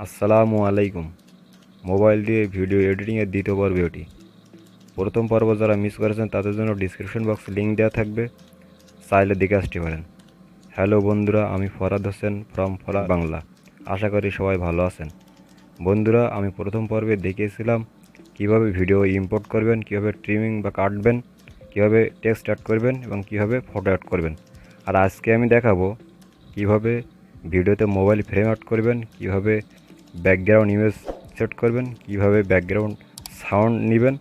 আসসালামু আলাইকুম। মোবাইল দিয়ে ভিডিও এডিটিংয়ের দ্বিতীয় পর্বে এটি। প্রথম পর্ব যারা মিস করেছেন তাদের জন্য ডিসক্রিপশন বক্সে লিঙ্ক দেওয়া থাকবে, চাইলে দেখে আসতে পারেন। হ্যালো বন্ধুরা, আমি ফরহাদ হোসেন ফ্রম ফরহাদ বাংলা। আশা করি সবাই ভালো আছেন। বন্ধুরা, আমি প্রথম পর্বে দেখিয়েছিলাম কিভাবে ভিডিও ইম্পোর্ট করবেন, কিভাবে ট্রিমিং বা কাটবেন, কিভাবে টেক্সট অ্যাড করবেন এবং কিভাবে ফটো অ্যাড করবেন। আর আজকে আমি দেখাবো কিভাবে ভিডিওতে মোবাইল ফ্রেম অ্যাড করবেন, কিভাবে ব্যাকগ্রাউন্ড ইমেজ সেট করবেন, কিভাবে ব্যাকগ্রাউন্ড সাউন্ড নেবেন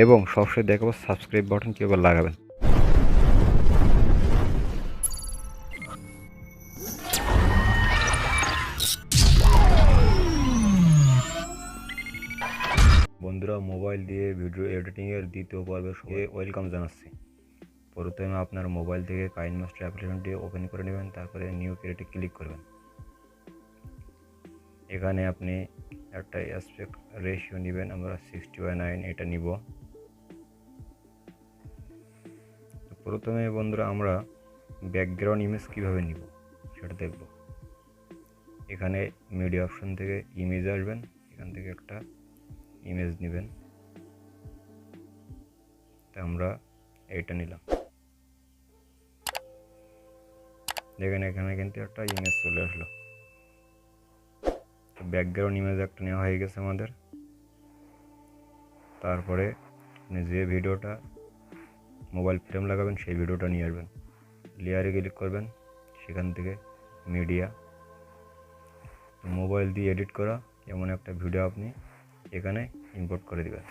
এবং সবশেষে দেখাবো সাবস্ক্রাইব বাটন কীভাবে লাগাবেন। বন্ধুরা, মোবাইল দিয়ে ভিডিও এডিটিংয়ের দ্বিতীয় পর্বে সবাই ওয়েলকাম জানাচ্ছি। প্রথমে আপনার মোবাইল থেকে কাইনমাস্টার অ্যাপ্লিকেশনটি ওপেন করে নেবেন, তারপরে নিউ ক্রিয়েটে ক্লিক করবেন। এখানে আপনি একটা অ্যাসপেক্ট রেশিও নেবেন, আমরা 60/9 এটা নিব। প্রথমে বন্ধুরা আমরা ব্যাকগ্রাউন্ড ইমেজ কীভাবে নিব সেটা দেখব। এখানে মিডিয়া অপশন থেকে ইমেজ আসবেন, এখান থেকে একটা ইমেজ নেবেন। তা আমরা এইটা নিলাম, দেখেন এখানে কিন্তু একটা ইমেজ চলে আসলো। তো ব্যাকগ্রাউন্ড ইমেজ একটা নেওয়া হয়ে গেছে আমাদের। তারপরে আপনি যে ভিডিওটা মোবাইল ফ্রেম লাগাবেন সেই ভিডিওটা নিয়ে আসবেন, লেয়ারে ক্লিক করবেন, সেখান থেকে মিডিয়া, মোবাইল দিয়ে এডিট করা এমন একটা ভিডিও আপনি এখানে ইম্পোর্ট করে দেবেন।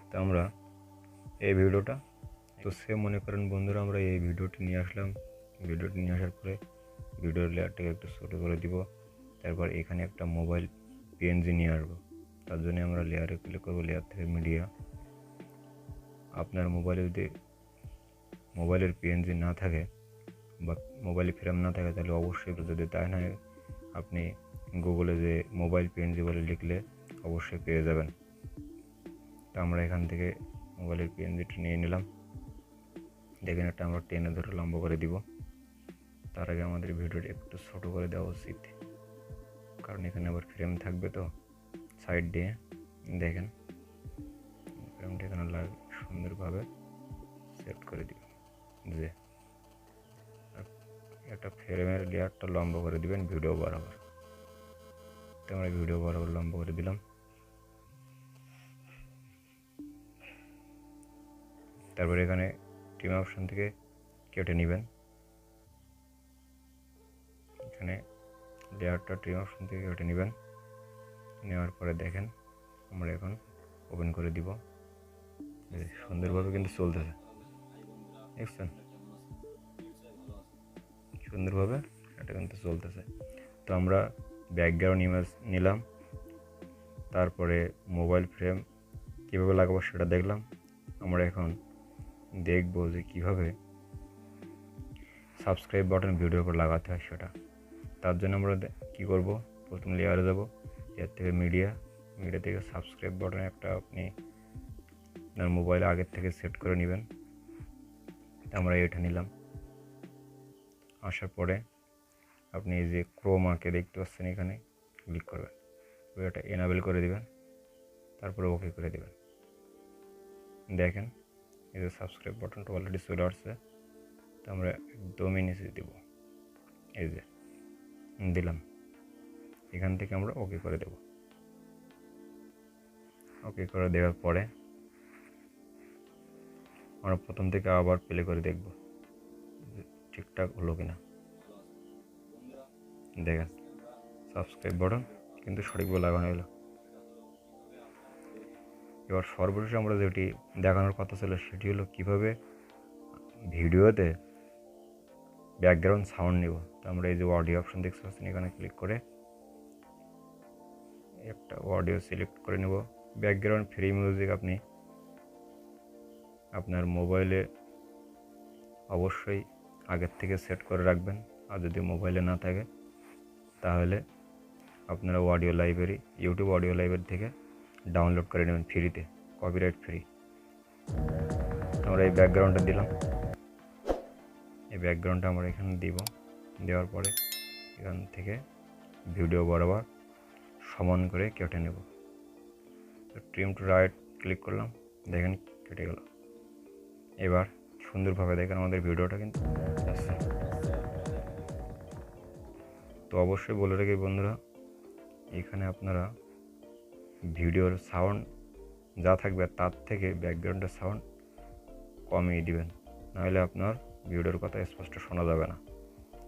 তো আমরা এই ভিডিওটা মনে করেন বন্ধুরা, আমরা এই ভিডিওটি নিয়ে আসলাম। ভিডিওটি নিয়ে আসার পরে ভিডিওর লেয়ারটাকে একটু ছোটো করে দিব। তারপর এখানে একটা মোবাইল পিএনজি নিয়ে আসবো। তার জন্য আমরা লেয়ারে ক্লিক করবো, লেয়ার থেকে মিডিয়া। আপনার মোবাইলে যদি মোবাইলের পিএনজি না থাকে বা মোবাইলে ফ্রেম না থাকে তাহলে অবশ্যই, যদি তাই না আপনি গুগলে যে মোবাইল পিএনজি বলে লিখলে অবশ্যই পেয়ে যাবেন। তা আমরা এখান থেকে মোবাইলের পিএনজিটা নিয়ে নিলাম। দেখেন এটা আমরা টেনে ধরে লম্বা করে দিব। তার আগে আমাদের ভিডিওটি একটু ছোট করে দেওয়া উচিত, কারণ এখানে আবার ফ্রেম থাকবে। তো সাইড দিয়ে দেখেন ফ্রেমটা এখানে সুন্দরভাবে সেট করে দিব। যে একটা ফ্রেমের লেয়ারটা লম্বা করে দিবেন ভিডিও বরাবর। তো আমরা ভিডিও বরাবর লম্বা করে দিলাম। তারপরে এখানে ট্রিম অপশন থেকে কেটে নেবেন। এখানে লেয়ারটা ট্রিম অপশন থেকে কেটে নেবেন। নেওয়ার পরে দেখেন আমরা এখন ওপেন করে দিব। সুন্দরভাবে কিন্তু চলতেছে, দেখছেন সুন্দরভাবে এটা কিন্তু চলতেছে। তো আমরা ব্যাকগ্রাউন্ড ইমেজ নিলাম, তারপরে মোবাইল ফ্রেম কীভাবে লাগাবো সেটা দেখলাম। আমরা এখন দেখব যে কীভাবে সাবস্ক্রাইব বাটন ভিডিওর উপর লাগাতে হয় সেটা। তার জন্য আমরা কী করব, প্রথম লেয়ারে যাব, এর থেকে মিডিয়া থেকে সাবস্ক্রাইব বাটন একটা আপনি আপনার মোবাইলে আগের থেকে সেট করে নেবেন। আমরা এটা নিলাম। আসার পরে আপনি এই যে ক্রোমাকে দেখতে পাচ্ছেন, এখানে ক্লিক করবেন, এটা এনাবেল করে দিবেন, তারপরে ওকে করে দেবেন। দেখেন এই যে সাবস্ক্রাইব বাটনটা অলরেডি চলে আসছে। তো আমরা একদমই নিচে দেব, এই যে দিলাম। এখান থেকে আমরা ওকে করে দেব। ওকে করে দেওয়ার পরে আমরা প্রথম থেকে আবার প্লে করে দেখব ঠিকঠাক হলো কিনা। দেখেন সাবস্ক্রাইব বাটন কিন্তু সঠিকভাবে লাগানো হলো। এবার সর্বশেষ আমরা যেটি দেখানোর কথা ছিল সেটি হলো কীভাবে ভিডিওতে ব্যাকগ্রাউন্ড সাউন্ড নেব। তো আমরা এই যে অডিও অপশন দেখতে পাচ্ছেন, এখানে ক্লিক করে একটা অডিও সিলেক্ট করে নেব। ব্যাকগ্রাউন্ড ফ্রি মিউজিক আপনি আপনার মোবাইলে অবশ্যই আগের থেকে সেট করে রাখবেন। আর যদি মোবাইলে না থাকে তাহলে আপনারা ইউটিউব অডিও লাইব্রেরি থেকে ডাউনলোড করে নেবেন ফ্রিতে, কপিরাইট ফ্রি। আমরা এই ব্যাকগ্রাউন্ডটা দিলাম। এই ব্যাকগ্রাউন্ডটা আমরা এখানে দিব। দেওয়ার পরে এখান থেকে ভিডিও বরাবর সমান করে কেটে নেব। তো ট্রিম টু রাইট ক্লিক করলাম, দেখেন কেটে গেল। এবার সুন্দরভাবে দেখেন আমাদের ভিডিওটা কিন্তু আসছে। তো অবশ্যই বলে রাখি বন্ধুরা, এখানে আপনারা ভিডিওর সাউন্ড যা থাকবে তার থেকে ব্যাকগ্রাউন্ডের সাউন্ড কমিয়ে দিবেন, নাহলে আপনার ভিডিওর কথা স্পষ্ট শোনা যাবে না।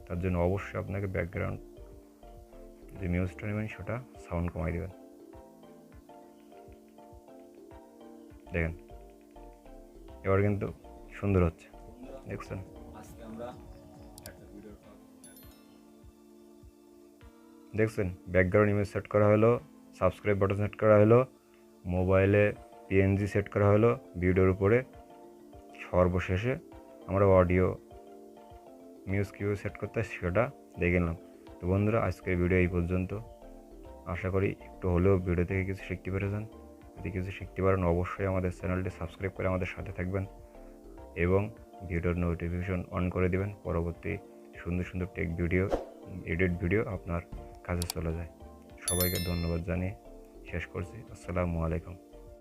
তার জন্য অবশ্যই আপনাকে ব্যাকগ্রাউন্ড যে মিউজিকটা নেবেন সেটা সাউন্ড কমাই দেবেন। দেখেন এবার কিন্তু সুন্দর হচ্ছে, দেখছেন? দেখছেন ব্যাকগ্রাউন্ড ইমেজ সেট করা হলো, সাবস্ক্রাইব বাটন সেট করা হলো, মোবাইলে পিএনজি সেট করা হলো, ভিডিওর উপরে সর্বশেষে আমরা অডিও মিউজিক কীভাবে সেট করতে হয় সেটা দেখে নিলাম। তো বন্ধুরা, আজকের ভিডিও এই পর্যন্ত। আশা করি একটু হলেও ভিডিও থেকে কিছু শিখতে পেরেছেন। যদি কিছু শিখতে পারেন অবশ্যই আমাদের চ্যানেলটি সাবস্ক্রাইব করে আমাদের সাথে থাকবেন এবং ভিডিওর নোটিফিকেশন অন করে দিবেন। পরবর্তী সুন্দর সুন্দর টেক ভিডিও, এডিট ভিডিও আপনার কাছে চলে যায়। সবাইকে ধন্যবাদ জানিয়ে শেষ করছি। আসসালামু আলাইকুম।